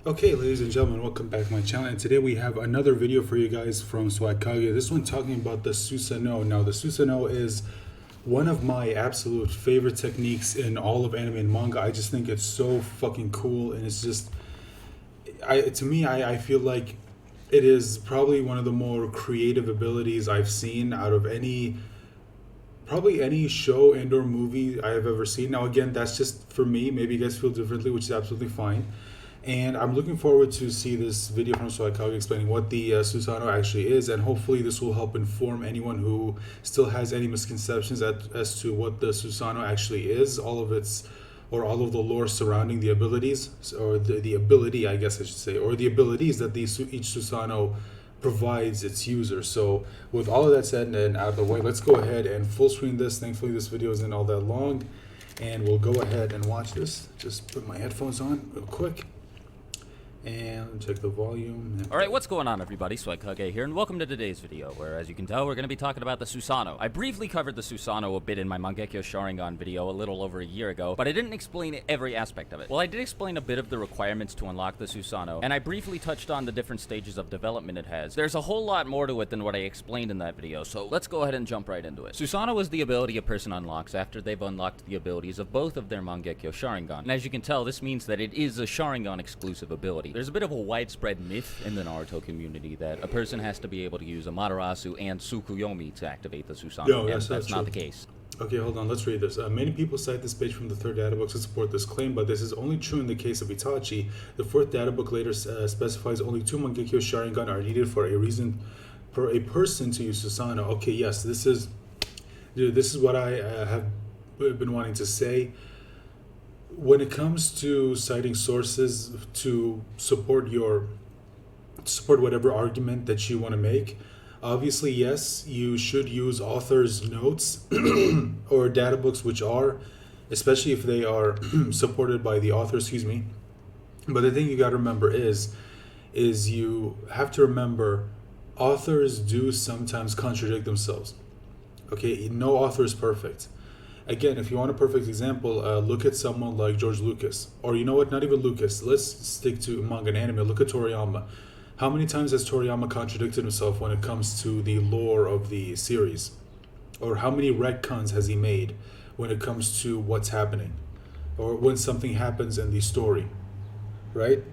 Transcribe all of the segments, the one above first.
Okay, ladies and gentlemen, welcome back to my channel. And today we have another video for you guys from Swagkage. This one talking about the Susanoo. Now, the Susanoo is one of my absolute favorite techniques in all of anime and manga. I just think it's so fucking cool, and it's just, I feel like it is probably one of the more creative abilities I've seen out of probably any show and or movie I have ever seen. Now, again, that's just for me. Maybe you guys feel differently, which is absolutely fine. And I'm looking forward to see this video from Swagkage explaining what the Susano actually is, and hopefully this will help inform anyone who still has any misconceptions as to what the Susano actually is, all of the lore surrounding the abilities, or the ability, I guess I should say, or the abilities that each Susano provides its user. So with all of that said and out of the way, let's go ahead and full screen this. Thankfully this video isn't all that long, and we'll go ahead and watch this. Just put my headphones on real quick and check the volume. Alright, what's going on everybody? Swagkage here, and welcome to today's video, where as you can tell, we're going to be talking about the Susano. I briefly covered the Susano a bit in my Mangekyo Sharingan video a little over a year ago, but I didn't explain every aspect of it. Well, I did explain a bit of the requirements to unlock the Susano, and I briefly touched on the different stages of development it has. There's a whole lot more to it than what I explained in that video, so let's go ahead and jump right into it. Susano is the ability a person unlocks after they've unlocked the abilities of both of their Mangekyo Sharingan, and as you can tell, this means that it is a Sharingan exclusive ability. There's a bit of a widespread myth in the Naruto community that a person has to be able to use Amaterasu and Tsukuyomi to activate the Susanoo, No, and that's that's not not the true. case. Okay, hold on, let's read this. Many people cite this page from the third data book to support this claim, but this is only true in the case of Itachi. The fourth data book later specifies only two Mangekyo Sharingan are needed for a person to use Susanoo. Okay, yes, this is what I have been wanting to say. When it comes to citing sources to support whatever argument that you want to make, obviously yes, you should use authors' notes or data books, which are, especially if they are supported by the author, excuse me. But the thing you got to remember is you have to remember authors do sometimes contradict themselves. Okay, no author is perfect. Again, if you want a perfect example, look at someone like George Lucas. Or you know what, not even Lucas. Let's stick to manga and anime. Look at Toriyama. How many times has Toriyama contradicted himself when it comes to the lore of the series? Or how many retcons has he made when it comes to what's happening? Or when something happens in the story, right?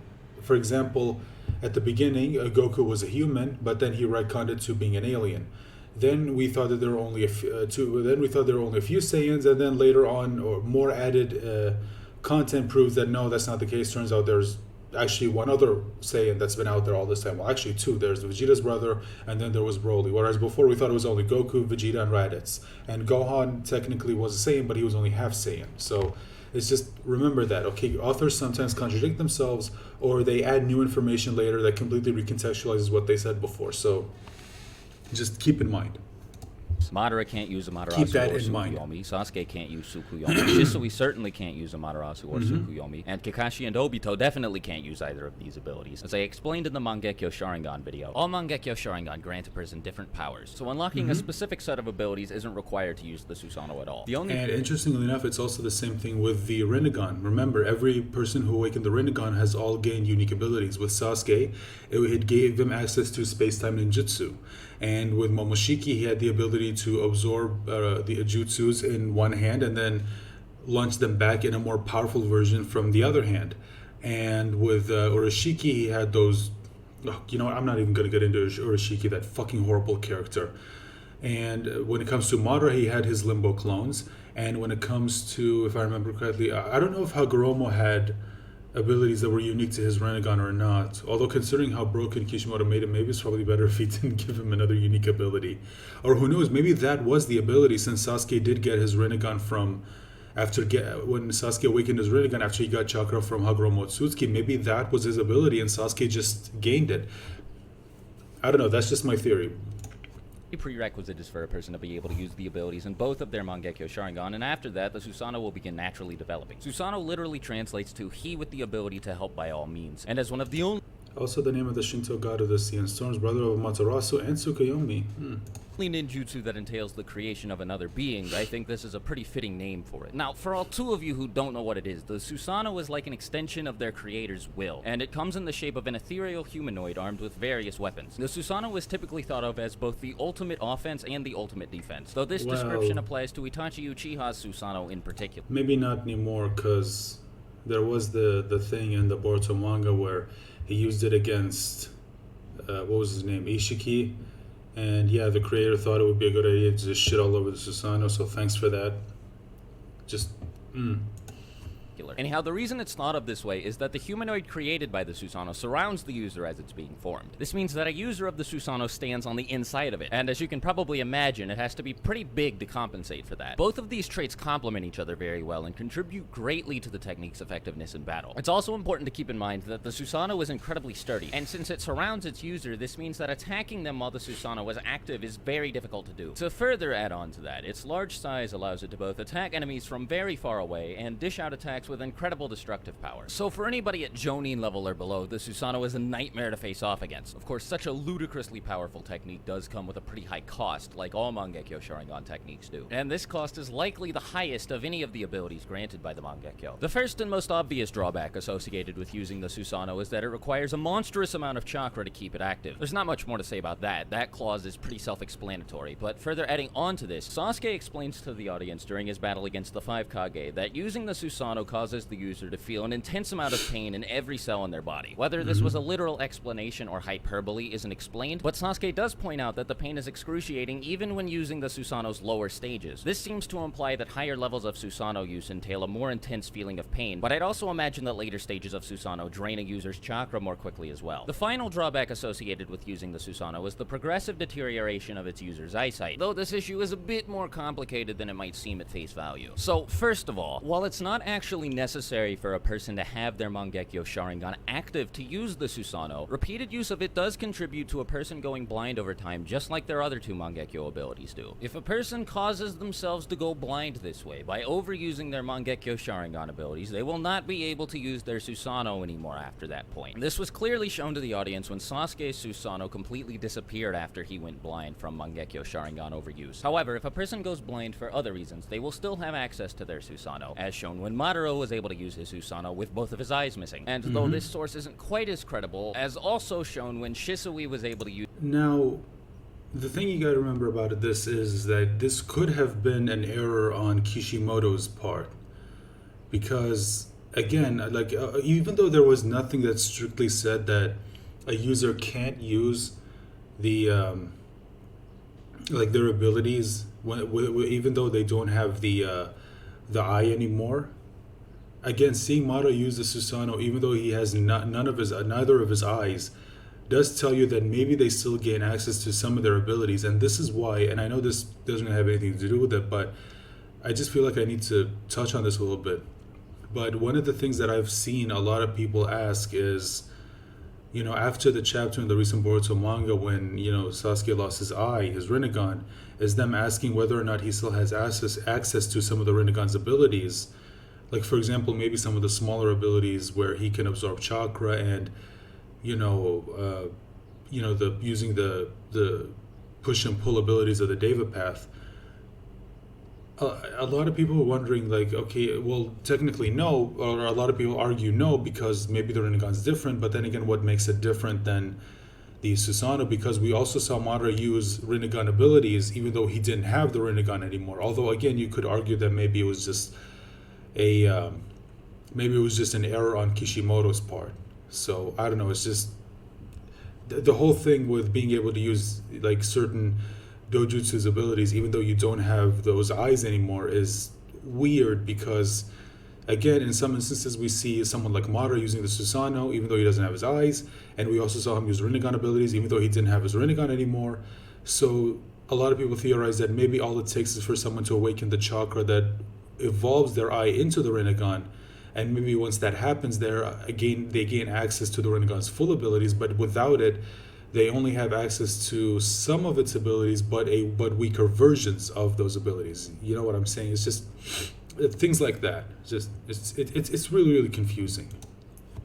For example, at the beginning, Goku was a human, but then he retconned it to being an alien. Then we thought that there were only a few Saiyans, and then later on, or more added content proves that no, that's not the case. Turns out there's actually one other Saiyan that's been out there all this time. Well, actually two. There's Vegeta's brother, and then there was Broly. Whereas before we thought it was only Goku, Vegeta, and Raditz. And Gohan technically was a Saiyan, but he was only half Saiyan. So it's just, remember that, okay? Authors sometimes contradict themselves, or they add new information later that completely recontextualizes what they said before. So just keep in mind. Madara can't use Amaterasu Keep that or in mind. Tsukuyomi. Sasuke can't use Tsukuyomi. Shisui certainly can't use Amaterasu or Tsukuyomi. And Kakashi and Obito definitely can't use either of these abilities. As I explained in the Mangekyo Sharingan video, all Mangekyo Sharingan grant a person different powers. So unlocking a specific set of abilities isn't required to use the Susano at all. And interestingly enough, it's also the same thing with the Rinnegan. Remember, every person who awakened the Rinnegan has all gained unique abilities. With Sasuke, it gave him access to space-time ninjutsu. And with Momoshiki, he had the ability to absorb the jutsus in one hand and then launch them back in a more powerful version from the other hand. And with Urashiki, he had those... you know what, I'm not even going to get into Urashiki, that fucking horrible character. And when it comes to Madara, he had his Limbo clones. And when it comes to, if I remember correctly, I don't know if Hagoromo had abilities that were unique to his Rinnegan or not. Although considering how broken Kishimoto made him, maybe it's probably better if he didn't give him another unique ability. Or who knows, maybe that was the ability, since Sasuke did get his Rinnegan from... when Sasuke awakened his Rinnegan after he got chakra from Hagoromo Otsutsuki, maybe that was his ability and Sasuke just gained it. I don't know, that's just my theory. A prerequisite is for a person to be able to use the abilities in both of their Mangekyo Sharingan, and after that, the Susano will begin naturally developing. Susano literally translates to he with the ability to help by all means, and as one of the only... Also, the name of the Shinto god of the sea and storms, brother of Amaterasu and Tsukuyomi. Ninjutsu that entails the creation of another being, I think this is a pretty fitting name for it. Now, for all two of you who don't know what it is, the Susano is like an extension of their creator's will, and it comes in the shape of an ethereal humanoid armed with various weapons. The Susano is typically thought of as both the ultimate offense and the ultimate defense, though this description applies to Itachi Uchiha's Susano in particular. Maybe not anymore, because there was the thing in the Boruto manga where he used it against, what was his name, Ishiki. And yeah, the creator thought it would be a good idea to just shit all over the Susano, so thanks for that. Just, Anyhow, the reason it's thought of this way is that the humanoid created by the Susano surrounds the user as it's being formed. This means that a user of the Susano stands on the inside of it, and as you can probably imagine, it has to be pretty big to compensate for that. Both of these traits complement each other very well and contribute greatly to the technique's effectiveness in battle. It's also important to keep in mind that the Susano is incredibly sturdy, and since it surrounds its user, this means that attacking them while the Susano is active is very difficult to do. To further add on to that, its large size allows it to both attack enemies from very far away and dish out attacks with incredible destructive power. So for anybody at Jonin level or below, the Susano is a nightmare to face off against. Of course, such a ludicrously powerful technique does come with a pretty high cost, like all Mangekyo Sharingan techniques do. And this cost is likely the highest of any of the abilities granted by the Mangekyo. The first and most obvious drawback associated with using the Susano is that it requires a monstrous amount of chakra to keep it active. There's not much more to say about that. That clause is pretty self-explanatory, but further adding on to this, Sasuke explains to the audience during his battle against the Five Kage that using the Susano causes the user to feel an intense amount of pain in every cell in their body. Whether this was a literal explanation or hyperbole isn't explained, but Sasuke does point out that the pain is excruciating even when using the Susano's lower stages. This seems to imply that higher levels of Susano use entail a more intense feeling of pain, but I'd also imagine that later stages of Susano drain a user's chakra more quickly as well. The final drawback associated with using the Susano is the progressive deterioration of its user's eyesight, though this issue is a bit more complicated than it might seem at face value. So, first of all, while it's not actually necessary for a person to have their Mangekyo Sharingan active to use the Susano, repeated use of it does contribute to a person going blind over time, just like their other two Mangekyo abilities do. If a person causes themselves to go blind this way by overusing their Mangekyo Sharingan abilities, they will not be able to use their Susano anymore after that point. This was clearly shown to the audience when Sasuke's Susano completely disappeared after he went blind from Mangekyo Sharingan overuse. However, if a person goes blind for other reasons, they will still have access to their Susano, as shown when Madara was able to use his Susano with both of his eyes missing. And though this source isn't quite as credible, as also shown when Shisui was able to use... Now, the thing you gotta remember about this is that this could have been an error on Kishimoto's part. Because, again, like, even though there was nothing that strictly said that a user can't use the, like, their abilities, even though they don't have the eye anymore. Again, seeing Madara use the Susano, even though he has neither of his eyes, does tell you that maybe they still gain access to some of their abilities. And this is why, and I know this doesn't have anything to do with it, but I just feel like I need to touch on this a little bit. But one of the things that I've seen a lot of people ask is, you know, after the chapter in the recent Boruto manga when, you know, Sasuke lost his eye, his Rinnegan, is them asking whether or not he still has access to some of the Rinnegan's abilities. Like, for example, maybe some of the smaller abilities where he can absorb chakra and, using the push and pull abilities of the Deva path. A lot of people are wondering, like, okay, well, technically no, or a lot of people argue no because maybe the Rinnegan's different, but then again, what makes it different than the Susano? Because we also saw Madara use Rinnegan abilities even though he didn't have the Rinnegan anymore. Although, again, you could argue that maybe it was just an error on Kishimoto's part. So I don't know, it's just the whole thing with being able to use like certain dojutsu's abilities even though you don't have those eyes anymore is weird, because again, in some instances we see someone like Madara using the Susano even though he doesn't have his eyes, and we also saw him use Rinnegan abilities even though he didn't have his Rinnegan anymore. So a lot of people theorize that maybe all it takes is for someone to awaken the chakra that evolves their eye into the Rinnegan, and maybe once that happens, they gain access to the Rinnegan's full abilities, but without it, they only have access to some of its abilities, but weaker versions of those abilities. You know what I'm saying? It's just things like that. It's really, really confusing.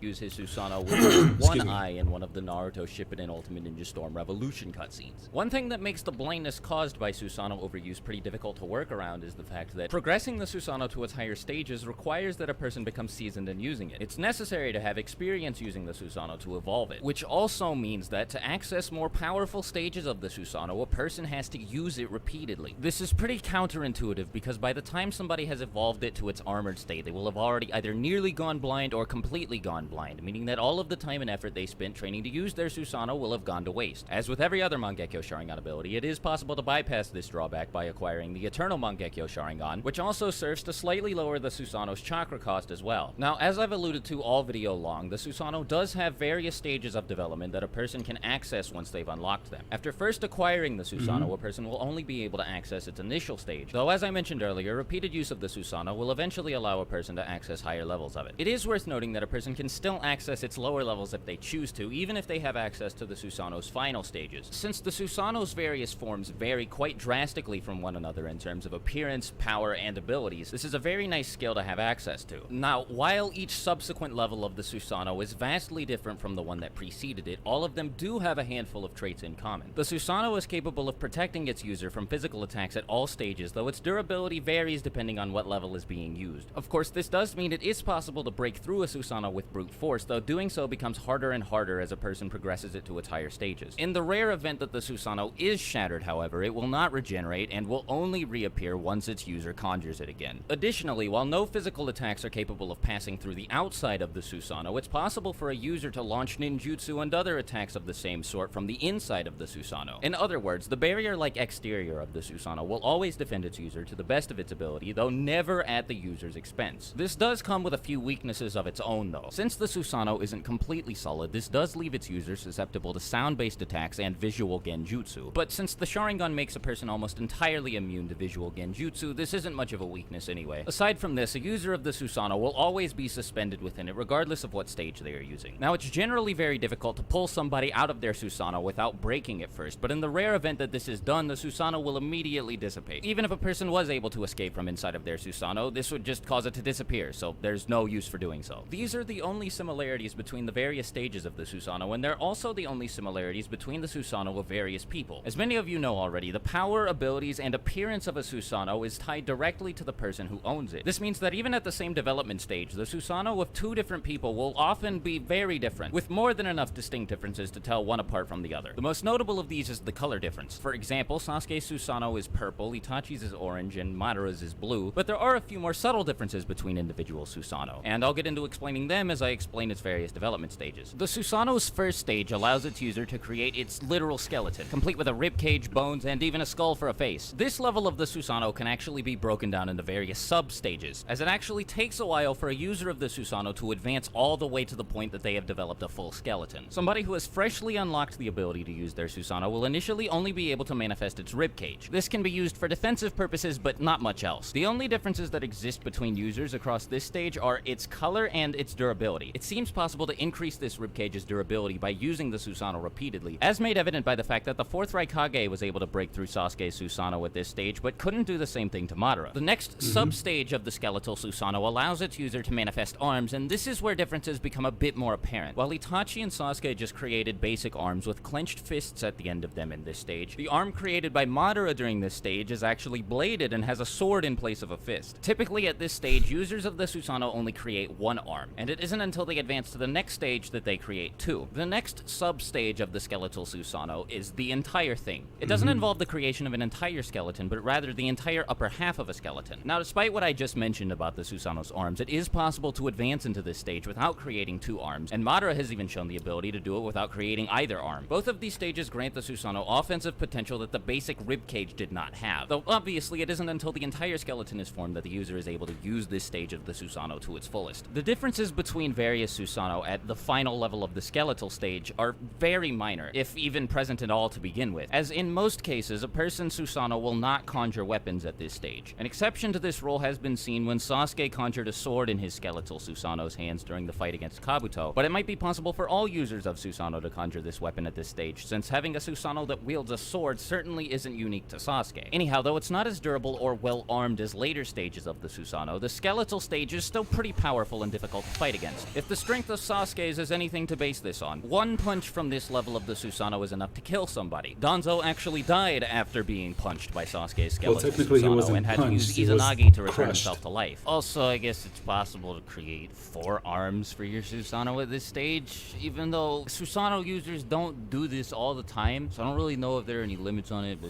use his Susano with just one Excuse me. eye in one of the Naruto Shippuden Ultimate Ninja Storm Revolution cutscenes. One thing that makes the blindness caused by Susano overuse pretty difficult to work around is the fact that progressing the Susano to its higher stages requires that a person becomes seasoned in using it. It's necessary to have experience using the Susano to evolve it, which also means that to access more powerful stages of the Susano, a person has to use it repeatedly. This is pretty counterintuitive because by the time somebody has evolved it to its armored state, they will have already either nearly gone blind or completely gone blind, meaning that all of the time and effort they spent training to use their Susano will have gone to waste. As with every other Mangekyo Sharingan ability, it is possible to bypass this drawback by acquiring the Eternal Mangekyo Sharingan, which also serves to slightly lower the Susano's chakra cost as well. Now, as I've alluded to all video long, the Susano does have various stages of development that a person can access once they've unlocked them. After first acquiring the Susano, a person will only be able to access its initial stage, though as I mentioned earlier, repeated use of the Susano will eventually allow a person to access higher levels of it. It is worth noting that a person can still access its lower levels if they choose to, even if they have access to the Susano's final stages. Since the Susano's various forms vary quite drastically from one another in terms of appearance, power, and abilities, this is a very nice skill to have access to. Now, while each subsequent level of the Susano is vastly different from the one that preceded it, all of them do have a handful of traits in common. The Susano is capable of protecting its user from physical attacks at all stages, though its durability varies depending on what level is being used. Of course, this does mean it is possible to break through a Susano with brute force, though doing so becomes harder and harder as a person progresses it to its higher stages. In the rare event that the Susano is shattered, however, it will not regenerate and will only reappear once its user conjures it again. Additionally, while no physical attacks are capable of passing through the outside of the Susano, it's possible for a user to launch ninjutsu and other attacks of the same sort from the inside of the Susano. In other words, the barrier-like exterior of the Susano will always defend its user to the best of its ability, though never at the user's expense. This does come with a few weaknesses of its own, though. Since the Susano isn't completely solid, this does leave its user susceptible to sound-based attacks and visual genjutsu. But since the Sharingan makes a person almost entirely immune to visual genjutsu, this isn't much of a weakness anyway. Aside from this, a user of the Susano will always be suspended within it, regardless of what stage they are using. Now, it's generally very difficult to pull somebody out of their Susano without breaking it first, but in the rare event that this is done, the Susano will immediately dissipate. Even if a person was able to escape from inside of their Susano, this would just cause it to disappear, so there's no use for doing so. These are the only similarities between the various stages of the Susano, and they're also the only similarities between the Susano of various people. As many of you know already, the power, abilities, and appearance of a Susano is tied directly to the person who owns it. This means that even at the same development stage, the Susano of two different people will often be very different, with more than enough distinct differences to tell one apart from the other. The most notable of these is the color difference. For example, Sasuke's Susano is purple, Itachi's is orange, and Madara's is blue, but there are a few more subtle differences between individual Susano, and I'll get into explaining them as I explain its various development stages. The Susano's first stage allows its user to create its literal skeleton, complete with a ribcage, bones, and even a skull for a face. This level of the Susano can actually be broken down into various sub-stages, as it actually takes a while for a user of the Susano to advance all the way to the point that they have developed a full skeleton. Somebody who has freshly unlocked the ability to use their Susano will initially only be able to manifest its ribcage. This can be used for defensive purposes, but not much else. The only differences that exist between users across this stage are its color and its durability. It seems possible to increase this ribcage's durability by using the Susano repeatedly, as made evident by the fact that the 4th Raikage was able to break through Sasuke's Susano at this stage, but couldn't do the same thing to Madara. The next sub-stage of the Skeletal Susano allows its user to manifest arms, and this is where differences become a bit more apparent. While Itachi and Sasuke just created basic arms with clenched fists at the end of them in this stage, the arm created by Madara during this stage is actually bladed and has a sword in place of a fist. Typically at this stage, users of the Susano only create one arm, and it isn't until they advance to the next stage that they create two. The next sub-stage of the Skeletal Susano is the entire thing. It doesn't involve the creation of an entire skeleton, but rather the entire upper half of a skeleton. Now, despite what I just mentioned about the Susano's arms, it is possible to advance into this stage without creating two arms, and Madara has even shown the ability to do it without creating either arm. Both of these stages grant the Susano offensive potential that the basic ribcage did not have, though obviously it isn't until the entire skeleton is formed that the user is able to use this stage of the Susano to its fullest. The differences between various Susano at the final level of the skeletal stage are very minor, if even present at all to begin with, as in most cases, a person's Susano will not conjure weapons at this stage. An exception to this rule has been seen when Sasuke conjured a sword in his Skeletal Susano's hands during the fight against Kabuto, but it might be possible for all users of Susano to conjure this weapon at this stage, since having a Susano that wields a sword certainly isn't unique to Sasuke. Anyhow, though it's not as durable or well-armed as later stages of the Susano, the skeletal stage is still pretty powerful and difficult to fight against. If the strength of Sasuke's is anything to base this on, one punch from this level of the Susano is enough to kill somebody. Danzo actually died after being punched by Sasuke's skeletal technically he Susano wasn't and had to use punched, he was Izanagi to return crushed. himself to life. Also, I guess it's possible to create 4 arms for your Susano at this stage, even though Susano users don't do this all the time, so I don't really know if there are any limits on it, but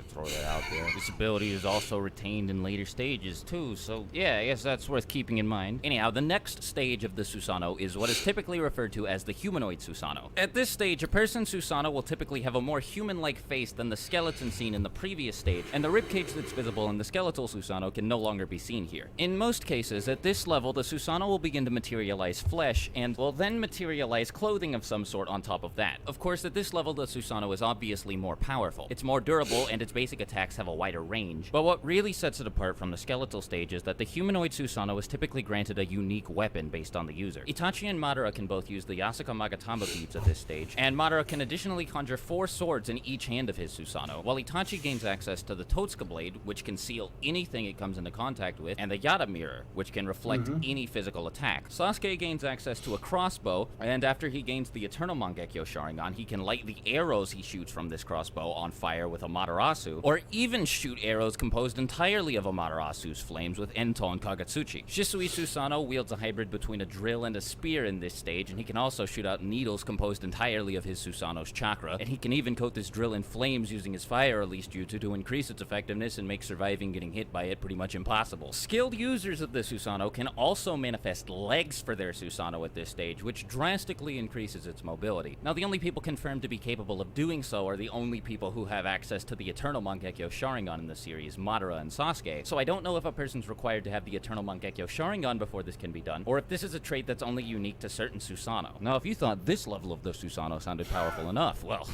throw that out there. This ability is also retained in later stages too, so yeah, I guess that's worth keeping in mind. Anyhow, the next stage of the Susano is what is typically referred to as the Humanoid Susano. At this stage, a person's Susano will typically have a more human-like face than the skeleton seen in the previous stage, and the ribcage that's visible in the Skeletal Susano can no longer be seen here. In most cases, at this level, the Susano will begin to materialize flesh, and will then materialize clothing of some sort on top of that. Of course, at this level, the Susano is obviously more powerful. It's more durable, and its basic attacks have a wider range. But what really sets it apart from the skeletal stage is that the Humanoid Susano is typically granted a unique weapon based on the user. Itachi and Madara can both use the Yasuka Magatama beads at this stage, and Madara can additionally conjure 4 swords in each hand of his Susano, while Itachi gains access to the Totsuka blade, which can seal anything it comes into contact with, and the Yada mirror, which can reflect any physical attack. Sasuke gains access to a crossbow, and after he gains the Eternal Mangekyo Sharingan, he can light the arrows he shoots from this crossbow on fire with Amaterasu, or even shoot arrows composed entirely of Amaterasu's flames with Ento and Kagetsuchi. Shisui Susano wields a hybrid between a drill and a spear in this stage, and he can also shoot out needles composed entirely of his Susano's chakra, and he can even coat this drill in flames using his fire release jutsu to increase its effectiveness and make surviving getting hit by it pretty much impossible. Skilled users of the Susano can also manifest legs for their Susano at this stage, which drastically increases its mobility. Now, the only people confirmed to be capable of doing so are the only people who have access to the Eternal Mangekyo Sharingan in the series, Madara and Sasuke, so I don't know if a person's required to have the Eternal Mangekyo Sharingan before this can be done, or if this is a trait that's only unique to certain Susano. Now, if you thought this level of the Susano sounded powerful enough, well,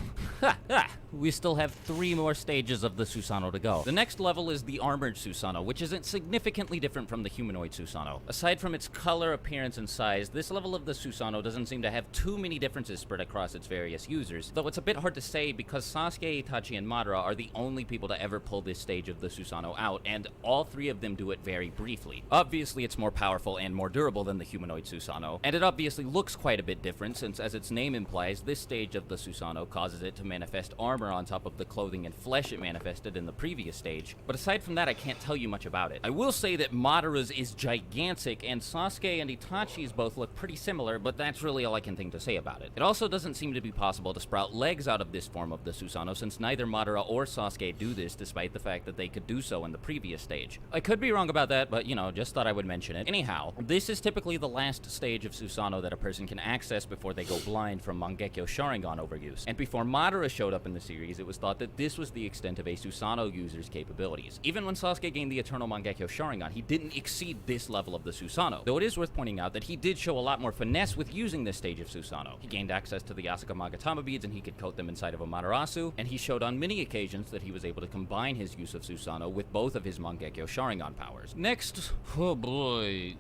we still have 3 more stages of the Susano to go. The next level is the Armored Susano, which isn't significantly different from the Humanoid Susano. Aside from its color, appearance, and size, this level of the Susano doesn't seem to have too many differences spread across its various users, though it's a bit hard to say because Sasuke, Itachi, and Madara are the only people to ever pull this stage of the Susano out, and all 3 of them do it very briefly. Obviously, it's more powerful and more durable than the Humanoid Susano, and it obviously looks quite a bit different since, as its name implies, this stage of the Susano causes it to manifest armor on top of the clothing and flesh it manifested in the previous stage, but aside from that, I can't tell you much about it. I will say that Madara's is gigantic, and Sasuke and Itachi's both look pretty similar, but that's really all I can think to say about it. It also doesn't seem to be possible to sprout legs out of this form of the Susano, since neither Madara or Sasuke do this, despite the fact that they could do so in the previous stage. I could be wrong about that, but you know, just thought I would mention it. Anyhow, this is typically the last stage of Susano that a person can access before they go blind from Mangekyo Sharingan overuse. And before Madara showed up in the series, it was thought that this was the extent of a Susano user's capabilities. Even when Sasuke gained the Eternal Mangekyo Sharingan, he didn't exceed this level of the Susano, though it is worth pointing out that he did show a lot more finesse with using this stage of Susano. He gained access to the Yasuka Magatama beads and he could coat them inside of Amaterasu, and he showed on many occasions that he was able to combine his use of Susano with both of his Mangekyo Sharingan powers. Next, oh boy,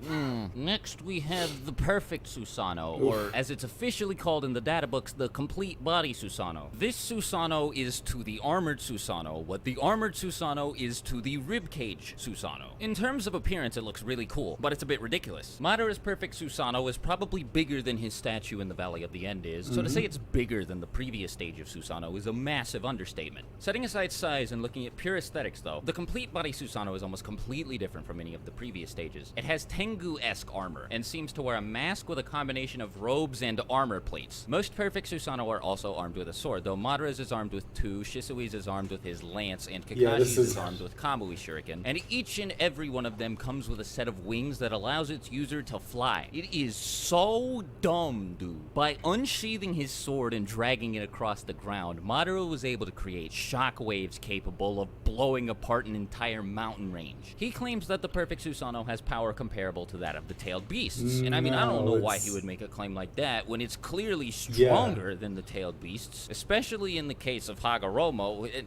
next we have the Perfect Susano, or as it's officially called in the data books, the Complete Body Susano. This Susano is to the Armored Susano what the Armored Susano is to the Ribcage Susano. In terms of appearance, it looks really cool, but it's a bit ridiculous. Madara's Perfect Susano is probably bigger than his statue in the Valley of the End is, so to say it's bigger than the previous stage of Susano is a massive understatement. Setting aside size and looking at pure aesthetics though, the Complete Body Susano is almost completely different from any of the previous stages. It has Tengu-esque armor, and seems to wear a mask with a combination of robes and armor plates. Most Perfect Susano are also armed with a sword, though Madara's is armed with 2, Shisui's is armed with his lance, and Kakashi's is armed with Kamui Shuriken, and each and every one of them comes with a set of wings that allows its user to fly. It is so dumb, dude. By unsheathing his sword and dragging it across the ground, Madara was able to create shockwaves capable of blowing apart an entire mountain range. He claims that the Perfect Susano has power comparable to that of the tailed beasts, and I mean, I don't know why he would make a claim like that when it's clearly stronger than the tailed beasts, especially in the case of Hagoromo. It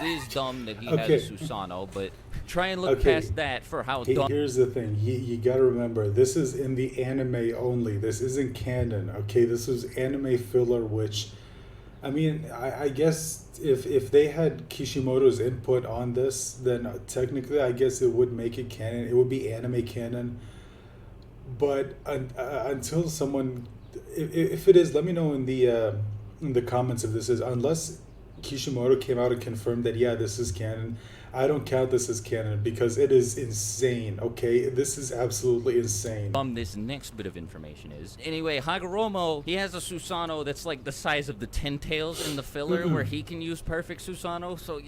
is dumb that he has a Susano, but try and look past that for how dumb. Here's the thing, you gotta remember, this is in the anime only, this isn't canon, okay? This was anime filler, which, I mean, I guess if they had Kishimoto's input on this, then technically I guess it would make it canon, it would be anime canon. But until someone, if it is, let me know in the comments if this is. Unless Kishimoto came out and confirmed that yeah, this is canon, I don't count this as canon because it is insane. Okay, this is absolutely insane. This next bit of information is anyway, Hagoromo, he has a Susano that's like the size of the Ten Tails in the filler, where he can use perfect Susano. So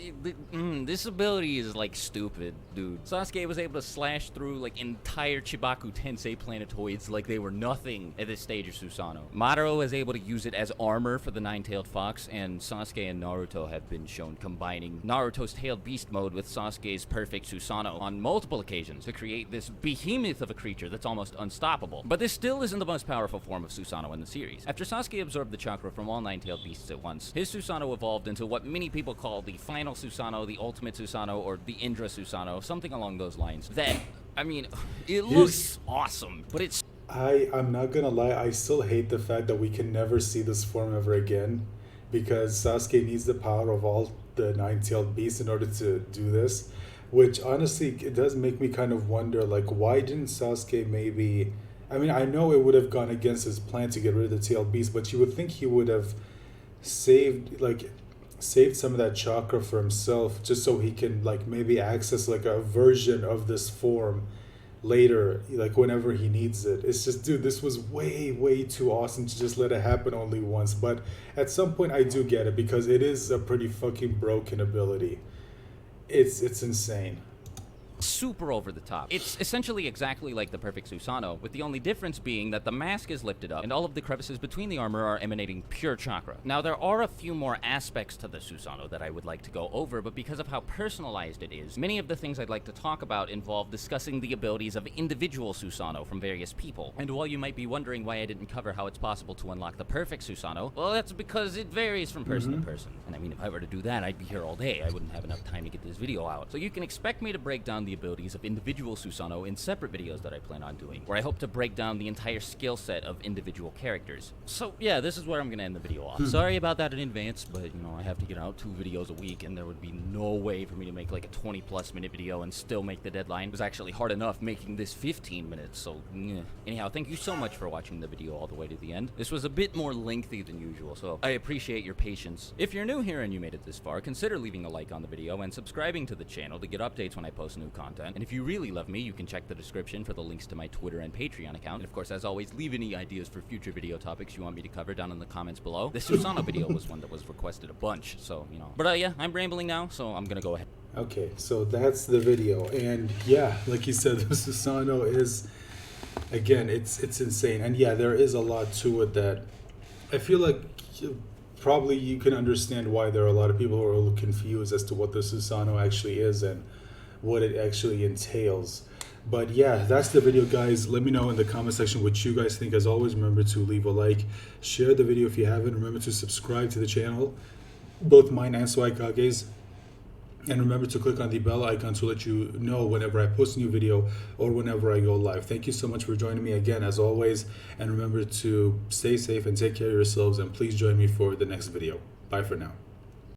this ability is like stupid, dude. Sasuke was able to slash through like entire Chibaku Tensei planetoids like they were nothing at this stage of Susano. Madara is able to use it as armor for the Nine-Tailed Fox, and Sasuke and Naruto have been shown combining Naruto's Tailed Beast mode with Sasuke's perfect Susano on multiple occasions to create this behemoth of a creature that's almost unstoppable. But this still isn't the most powerful form of Susano in the series. After Sasuke absorbed the chakra from all Nine-Tailed beasts at once, his Susano evolved into what many people call the final Susano, the ultimate Susano, or the Indra Susano, something along those lines. That, I mean, it looks awesome, but it's... I'm not gonna lie, I still hate the fact that we can never see this form ever again, because Sasuke needs the power of all the Nine-Tailed beasts in order to do this, which honestly, it does make me kind of wonder, like, why didn't Sasuke maybe... I mean, I know it would have gone against his plan to get rid of the Tailed beast, but you would think he would have saved some of that chakra for himself, just so he can, like, maybe access, like, a version of this form later, like whenever he needs it. It's just, dude, this was way too awesome to just let it happen only once. But at some point I do get it, because it is a pretty fucking broken ability. It's insane. Super over the top. It's essentially exactly like the perfect Susano, with the only difference being that the mask is lifted up and all of the crevices between the armor are emanating pure chakra. Now, there are a few more aspects to the Susano that I would like to go over, but because of how personalized it is, many of the things I'd like to talk about involve discussing the abilities of individual Susano from various people. And while you might be wondering why I didn't cover how it's possible to unlock the perfect Susano, well, that's because it varies from person to person. And I mean, if I were to do that, I'd be here all day. I wouldn't have enough time to get this video out. So you can expect me to break down the abilities of individual Susano in separate videos that I plan on doing, where I hope to break down the entire skill set of individual characters. So yeah, this is where I'm gonna end the video off. Sorry about that in advance, but you know, I have to get out 2 videos a week, and there would be no way for me to make like a 20+ minute video and still make the deadline. It was actually hard enough making this 15 minutes, so yeah. Anyhow, thank you so much for watching the video all the way to the end. This was a bit more lengthy than usual, so I appreciate your patience. If you're new here and you made it this far, consider leaving a like on the video and subscribing to the channel to get updates when I post new content. And if you really love me, you can check the description for the links to my Twitter and Patreon account. And of course, as always, leave any ideas for future video topics you want me to cover down in the comments below. The Susano video was one that was requested a bunch, so, you know. But yeah, I'm rambling now, so I'm gonna go ahead. Okay, so that's the video, and yeah, like you said, the Susano is, again, it's insane. And yeah, there is a lot to it that I feel like probably you can understand why there are a lot of people who are a little confused as to what the Susano actually is and what it actually entails. But yeah, that's the video, guys. Let me know in the comment section what you guys think. As always, remember to leave a like, share the video if you haven't, remember to subscribe to the channel, both mine and Swagkage's, and remember to click on the bell icon to let you know whenever I post a new video or whenever I go live. Thank you so much for joining me again, as always, and remember to stay safe and take care of yourselves, and please join me for the next video. Bye for now.